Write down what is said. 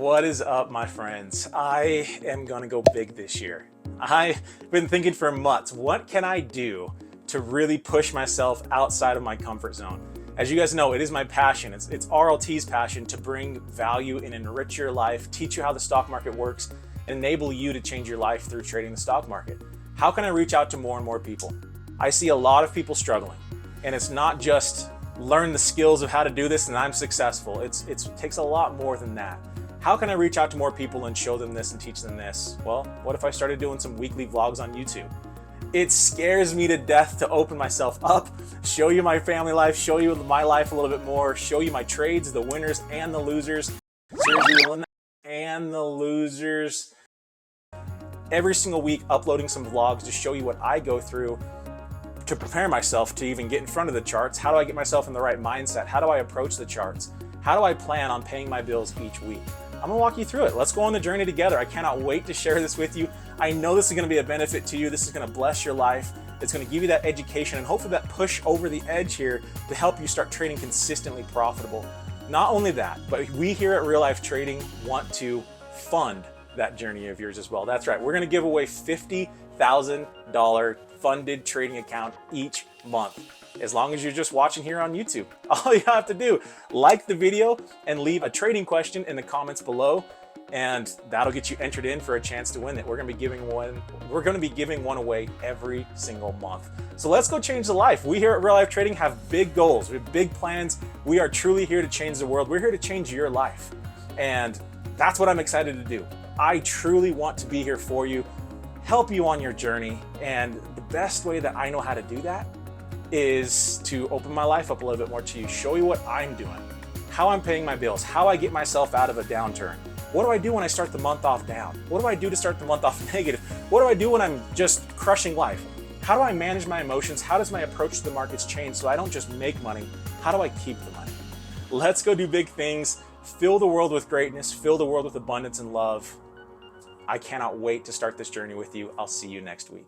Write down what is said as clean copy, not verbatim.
What is up, my friends? I am gonna go big this year. I've been thinking for months, what can I do to really push myself outside of my comfort zone? As you guys know, it is my passion. It's RLT's passion to bring value and enrich your life, teach you how the stock market works, and enable you to change your life through trading the stock market. How can I reach out to more and more people? I see a lot of people struggling, and it's not just learn the skills of how to do this and I'm successful. It takes a lot more than that. How can I reach out to more people and show them this and teach them this? Well, what if I started doing some weekly vlogs on YouTube? It scares me to death to open myself up, show you my family life, show you my life a little bit more, show you my trades, the winners and the losers. Seriously, the winners and the losers. Every single week uploading some vlogs to show you what I go through to prepare myself to even get in front of the charts. How do I get myself in the right mindset? How do I approach the charts? How do I plan on paying my bills each week? I'm gonna walk you through it. Let's go on the journey together. I cannot wait to share this with you. I know this is gonna be a benefit to you. This is gonna bless your life. It's gonna give you that education and hopefully that push over the edge here to help you start trading consistently profitable. Not only that, but we here at Real Life Trading want to fund that journey of yours as well. That's right, we're gonna give away $50,000 funded trading account each month. As long as you're just watching here on YouTube. All you have to do, like the video and leave a trading question in the comments below, and that'll get you entered in for a chance to win it. We're gonna be giving one away every single month. So let's go change the life. We here at Real Life Trading have big goals, we have big plans. We are truly here to change the world. We're here to change your life. And that's what I'm excited to do. I truly want to be here for you, help you on your journey. And the best way that I know how to do that is to open my life up a little bit more to you, show you what I'm doing, how I'm paying my bills, how I get myself out of a downturn. What do I do when I start the month off down? What do I do to start the month off negative? What do I do when I'm just crushing life? How do I manage my emotions? How does my approach to the markets change so I don't just make money? How do I keep the money? Let's go do big things, fill the world with greatness, fill the world with abundance and love. I cannot wait to start this journey with you. I'll see you next week.